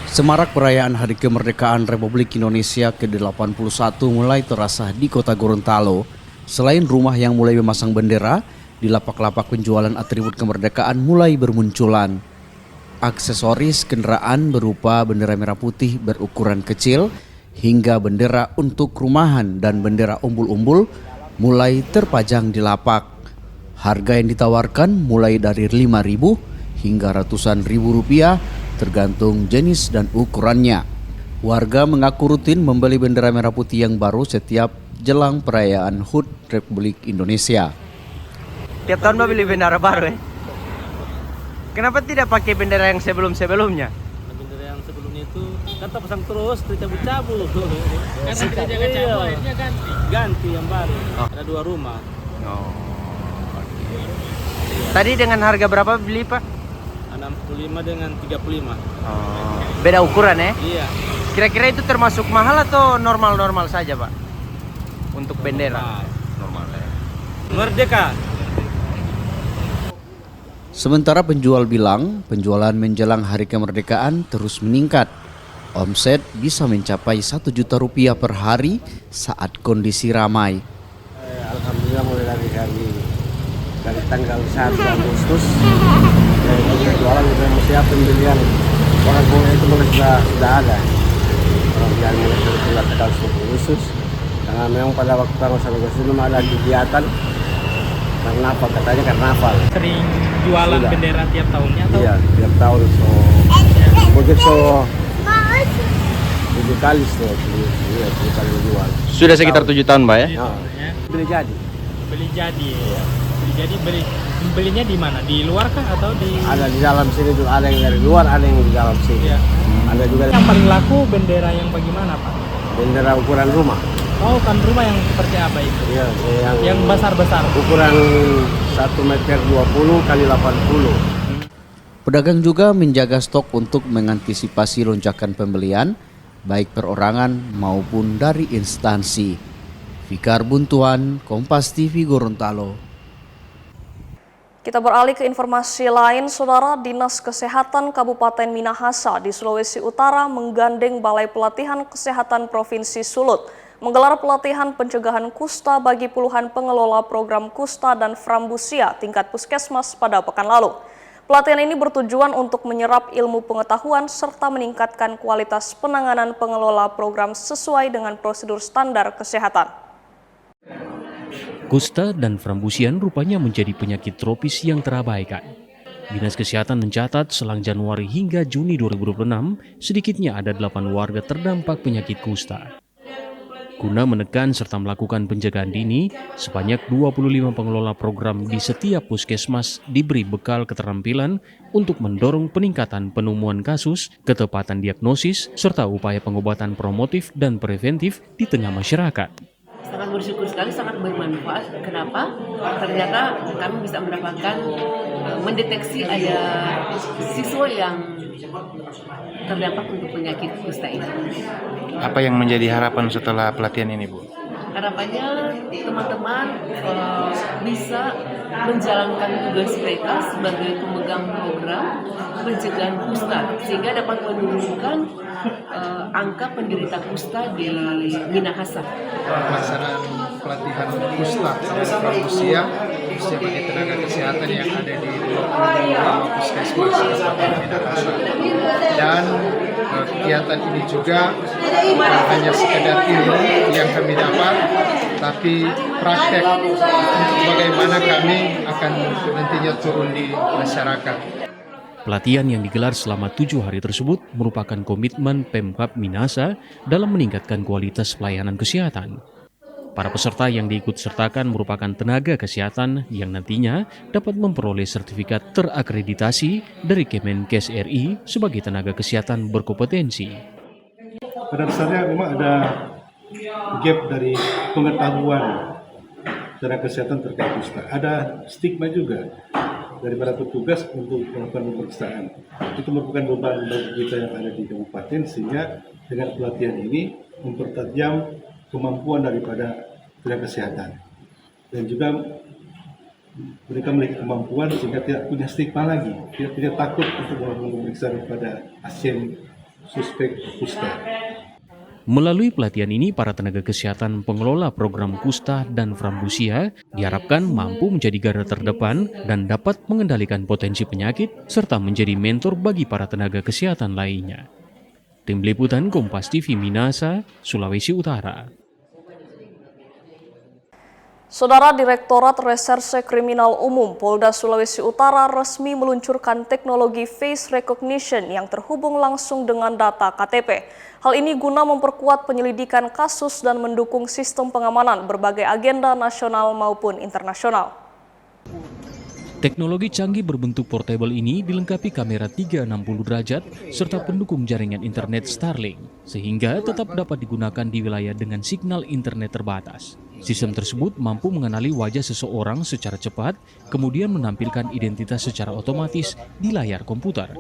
Semarak perayaan Hari Kemerdekaan Republik Indonesia ke-81 mulai terasa di kota Gorontalo. Selain rumah yang mulai memasang bendera, di lapak-lapak penjualan atribut kemerdekaan mulai bermunculan. Aksesoris kendaraan berupa bendera merah putih berukuran kecil hingga bendera untuk rumahan dan bendera umbul-umbul mulai terpajang di lapak. Harga yang ditawarkan mulai dari 5.000 hingga ratusan ribu rupiah tergantung jenis dan ukurannya. Warga mengaku rutin membeli bendera merah putih yang baru setiap jelang perayaan HUT Republik Indonesia. Tiap tahun beli bendera baru ya? Kenapa tidak pakai bendera yang sebelum-sebelumnya? Bendera yang sebelumnya itu kan tak pasang terus, dicabut-cabut. Karena tidak jaga-jaga, akhirnya ganti yang baru. Ada 2 rumah. Tadi dengan harga berapa beli Pak? 65 dengan 35. Beda ukuran ya? Iya. Kira-kira itu termasuk mahal atau normal-normal saja Pak? Untuk bendera? Normal ya. Merdeka. Sementara penjual bilang penjualan menjelang Hari Kemerdekaan terus meningkat. Omset bisa mencapai 1 juta rupiah per hari saat kondisi ramai. Alhamdulillah mulai dari tanggal 1 Agustus kita jualan, kita siap pembelian orang mulai itu sudah ada. Orang yang mulai dari tanggal 10 Agustus karena memang pada waktu tanggal 1 Agustus belum ada kegiatan karnaval, katanya karnaval. Sering jualan sudah. Bendera tiap tahunnya atau? Iya, tiap tahun mungkin 7 kali iya, 7 kali jual. Sudah sekitar 7 tahun Pak ya? Beli jadi. Beli jadi ya. Belinya di mana? Di luar kah atau di? Ada di dalam sini tuh, ada yang dari luar, ada yang di dalam sini. Ya. Ada juga. Yang paling laku bendera yang bagaimana Pak? Bendera ukuran rumah. Oh, kan rumah yang seperti apa itu? Iya, yang besar-besar. Ukuran 1,20 meter kali 80. Pedagang juga menjaga stok untuk mengantisipasi lonjakan pembelian, baik perorangan maupun dari instansi. Fikar Buntuan, Kompas TV Gorontalo. Kita beralih ke informasi lain, saudara. Dinas Kesehatan Kabupaten Minahasa di Sulawesi Utara menggandeng Balai Pelatihan Kesehatan Provinsi Sulut menggelar pelatihan pencegahan kusta bagi puluhan pengelola program kusta dan frambusia tingkat puskesmas pada pekan lalu. Pelatihan ini bertujuan untuk menyerap ilmu pengetahuan serta meningkatkan kualitas penanganan pengelola program sesuai dengan prosedur standar kesehatan. Kusta dan frambusian rupanya menjadi penyakit tropis yang terabaikan. Dinas Kesehatan mencatat selang Januari hingga Juni 2026, sedikitnya ada 8 warga terdampak penyakit kusta. Guna menekan serta melakukan pencegahan dini, sebanyak 25 pengelola program di setiap puskesmas diberi bekal keterampilan untuk mendorong peningkatan penemuan kasus, ketepatan diagnosis, serta upaya pengobatan promotif dan preventif di tengah masyarakat. Sangat bersyukur sekali, sangat bermanfaat. Kenapa? Ternyata kami bisa mendapatkan mendeteksi ada siswa yang terdampak untuk penyakit kusta ini. Apa yang menjadi harapan setelah pelatihan ini, Bu? Harapannya teman-teman bisa menjalankan tugas mereka sebagai pemegang program pencegahan kusta sehingga dapat menurunkan angka penderita kusta di Minahasa. Pelaksanaan pelatihan kusta sama usia sebagai tenaga kesehatan yang ada di 25 puskesmas Kabupaten Minahasa. Dan kegiatan ini juga bukan hanya sekedar ilmu yang kami dapat, tapi praktek bagaimana kami akan nantinya turun di masyarakat. Pelatihan yang digelar selama 7 hari tersebut merupakan komitmen Pemkab Minahasa dalam meningkatkan kualitas pelayanan kesehatan. Para peserta yang diikutsertakan merupakan tenaga kesehatan yang nantinya dapat memperoleh sertifikat terakreditasi dari Kemenkes RI sebagai tenaga kesehatan berkompetensi. Pada dasarnya memang ada gap dari pengetahuan tenaga kesehatan terkait kusta. Ada stigma juga dari para petugas untuk melakukan pemeriksaan. Itu merupakan beban bagi kita yang ada di kabupaten, sehingga dengan pelatihan ini mempertajam kemampuan daripada tenaga kesehatan. Dan juga mereka memiliki kemampuan sehingga tidak punya stigma lagi, tidak takut untuk melakukan pemeriksaan kepada pasien suspek kusta. Melalui pelatihan ini, para tenaga kesehatan pengelola program kusta dan frambusia diharapkan mampu menjadi garda terdepan dan dapat mengendalikan potensi penyakit serta menjadi mentor bagi para tenaga kesehatan lainnya. Tim Liputan Kompas TV Minahasa, Sulawesi Utara. Saudara Direktorat Reserse Kriminal Umum Polda Sulawesi Utara resmi meluncurkan teknologi face recognition yang terhubung langsung dengan data KTP. Hal ini guna memperkuat penyelidikan kasus dan mendukung sistem pengamanan berbagai agenda nasional maupun internasional. Teknologi canggih berbentuk portable ini dilengkapi kamera 360 derajat serta pendukung jaringan internet Starlink, sehingga tetap dapat digunakan di wilayah dengan signal internet terbatas. Sistem tersebut mampu mengenali wajah seseorang secara cepat, kemudian menampilkan identitas secara otomatis di layar komputer.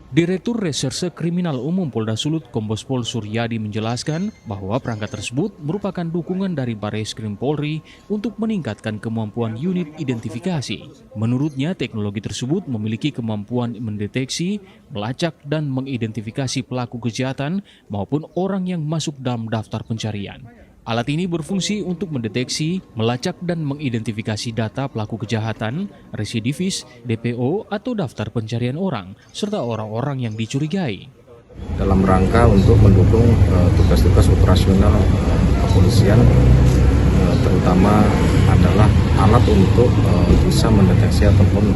Direktur Reserse Kriminal Umum Polda Sulut Kombes Pol Suryadi menjelaskan bahwa perangkat tersebut merupakan dukungan dari Barreskrim Polri untuk meningkatkan kemampuan unit identifikasi. Menurutnya, teknologi tersebut memiliki kemampuan mendeteksi, melacak, dan mengidentifikasi pelaku kejahatan maupun orang yang masuk dalam daftar pencarian. Alat ini berfungsi untuk mendeteksi, melacak, dan mengidentifikasi data pelaku kejahatan, residivis, DPO, atau daftar pencarian orang, serta orang-orang yang dicurigai. Dalam rangka untuk mendukung tugas-tugas operasional kepolisian, terutama adalah alat untuk bisa mendeteksi ataupun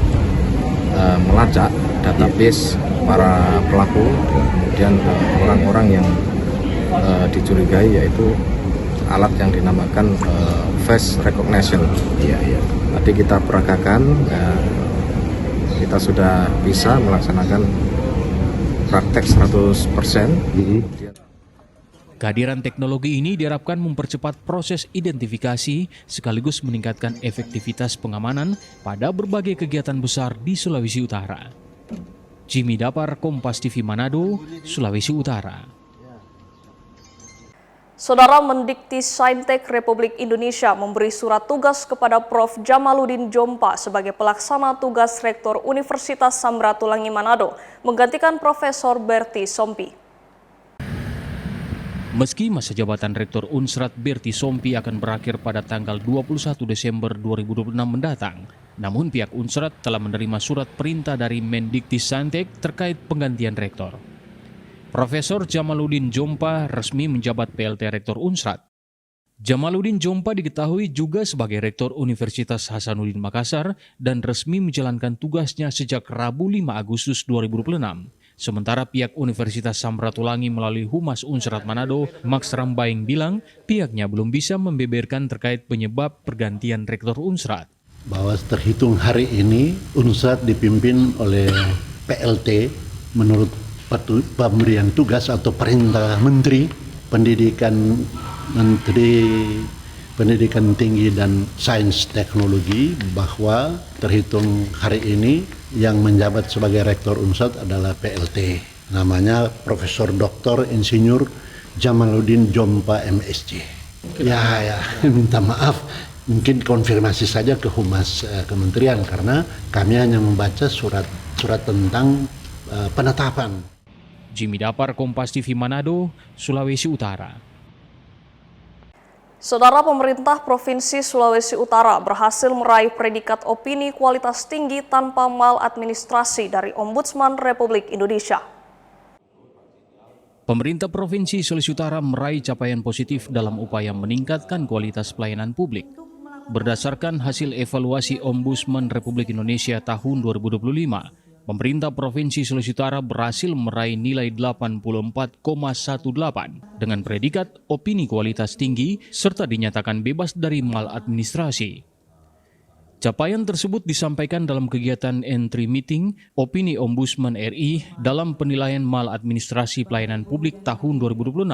melacak database para pelaku, kemudian orang-orang yang dicurigai, yaitu alat yang dinamakan face recognition. Tadi kita peragakan, kita sudah bisa melaksanakan praktek 100%. Kehadiran teknologi ini diharapkan mempercepat proses identifikasi sekaligus meningkatkan efektivitas pengamanan pada berbagai kegiatan besar di Sulawesi Utara. Jimmy Dapar, Kompas TV Manado, Sulawesi Utara. Saudara Mendikti Saintek Republik Indonesia memberi surat tugas kepada Prof. Jamaluddin Jompa sebagai pelaksana tugas Rektor Universitas Samratulangi Manado, menggantikan Profesor Berti Sompi. Meski masa jabatan Rektor Unsrat Berti Sompi akan berakhir pada tanggal 21 Desember 2026 mendatang, namun pihak Unsrat telah menerima surat perintah dari Mendikti Saintek terkait penggantian Rektor. Profesor Jamaluddin Jompa resmi menjabat PLT Rektor Unsrat. Jamaluddin Jompa diketahui juga sebagai Rektor Universitas Hasanuddin Makassar dan resmi menjalankan tugasnya sejak Rabu 5 Agustus 2026. Sementara pihak Universitas Samratulangi melalui Humas Unsrat Manado, Max Rambaing bilang pihaknya belum bisa membeberkan terkait penyebab pergantian Rektor Unsrat. Bahwa terhitung hari ini Unsrat dipimpin oleh PLT menurut pemberian tugas atau perintah Menteri Pendidikan Tinggi dan Sains Teknologi, bahwa terhitung hari ini yang menjabat sebagai Rektor Unsrat adalah PLT. namanya Profesor Dr. Insinyur Jamaluddin Jompa MSc. Ya, minta maaf, mungkin konfirmasi saja ke Humas Kementerian karena kami hanya membaca surat tentang penetapan. Jimmy Dapar, Kompas TV Manado, Sulawesi Utara. Saudara, pemerintah Provinsi Sulawesi Utara berhasil meraih predikat opini kualitas tinggi tanpa maladministrasi dari Ombudsman Republik Indonesia. Pemerintah Provinsi Sulawesi Utara meraih capaian positif dalam upaya meningkatkan kualitas pelayanan publik. Berdasarkan hasil evaluasi Ombudsman Republik Indonesia tahun 2025, pemerintah Provinsi Sulawesi Utara berhasil meraih nilai 84,18 dengan predikat opini kualitas tinggi serta dinyatakan bebas dari maladministrasi. Capaian tersebut disampaikan dalam kegiatan entry meeting Opini Ombudsman RI dalam penilaian maladministrasi pelayanan publik tahun 2026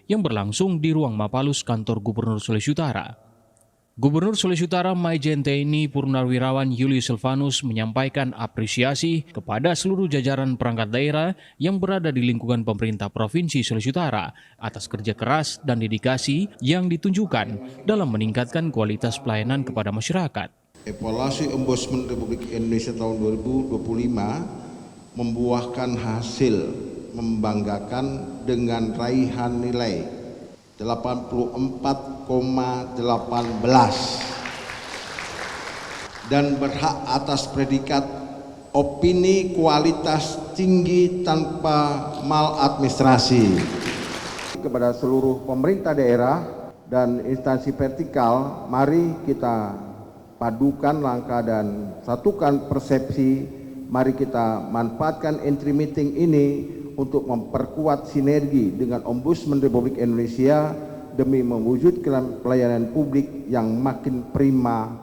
yang berlangsung di Ruang Mapalus Kantor Gubernur Sulawesi Utara. Gubernur Sulawesi Utara Maijenteni Purnawirawan Julius Silvanus menyampaikan apresiasi kepada seluruh jajaran perangkat daerah yang berada di lingkungan pemerintah Provinsi Sulawesi Utara atas kerja keras dan dedikasi yang ditunjukkan dalam meningkatkan kualitas pelayanan kepada masyarakat. Evaluasi Ombudsman Republik Indonesia tahun 2025 membuahkan hasil membanggakan dengan raihan nilai 84,18 dan berhak atas predikat opini kualitas tinggi tanpa maladministrasi. Kepada seluruh pemerintah daerah dan instansi vertikal, mari kita padukan langkah dan satukan persepsi. Mari kita manfaatkan entry meeting ini untuk memperkuat sinergi dengan Ombudsman Republik Indonesia demi mewujudkan pelayanan publik yang makin prima.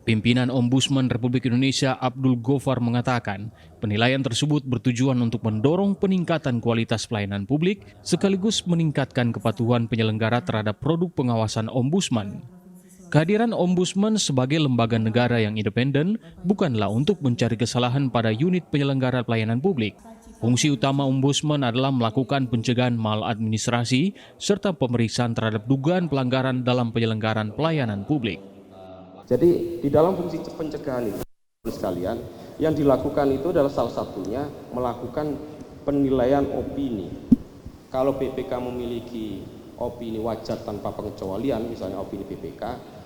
Pimpinan Ombudsman Republik Indonesia Abdul Gofar mengatakan, penilaian tersebut bertujuan untuk mendorong peningkatan kualitas pelayanan publik sekaligus meningkatkan kepatuhan penyelenggara terhadap produk pengawasan Ombudsman. Kehadiran Ombudsman sebagai lembaga negara yang independen bukanlah untuk mencari kesalahan pada unit penyelenggara pelayanan publik. Fungsi utama Ombudsman adalah melakukan pencegahan maladministrasi serta pemeriksaan terhadap dugaan pelanggaran dalam penyelenggaraan pelayanan publik. Jadi di dalam fungsi pencegahan itu, sekalian, yang dilakukan itu adalah salah satunya melakukan penilaian opini. Kalau BPK memiliki opini wajar tanpa pengecualian, misalnya opini BPK,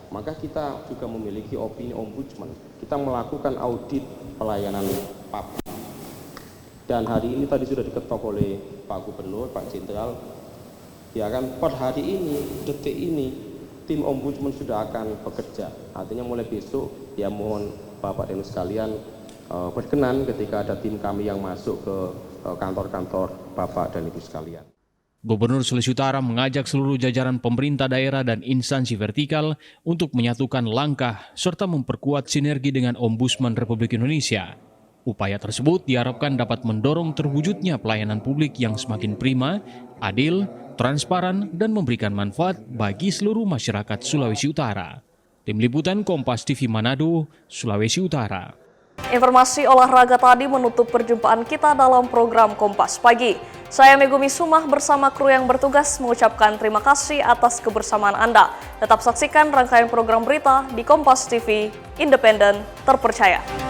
maka kita juga memiliki opini Ombudsman. Kita melakukan audit pelayanan publik. Dan hari ini tadi sudah diketok oleh Pak Gubernur, Pak Jenderal, ya kan, per hari ini, detik ini, tim Ombudsman sudah akan bekerja. Artinya mulai besok, ya mohon Bapak dan Ibu sekalian berkenan ketika ada tim kami yang masuk ke kantor-kantor Bapak dan Ibu sekalian. Gubernur Sulawesi Utara mengajak seluruh jajaran pemerintah daerah dan instansi vertikal untuk menyatukan langkah serta memperkuat sinergi dengan Ombudsman Republik Indonesia. Upaya tersebut diharapkan dapat mendorong terwujudnya pelayanan publik yang semakin prima, adil, transparan, dan memberikan manfaat bagi seluruh masyarakat Sulawesi Utara. Tim Liputan Kompas TV Manado, Sulawesi Utara. Informasi olahraga tadi menutup perjumpaan kita dalam program Kompas Pagi. Saya Megumi Sumah bersama kru yang bertugas mengucapkan terima kasih atas kebersamaan Anda. Tetap saksikan rangkaian program berita di Kompas TV, independen, terpercaya.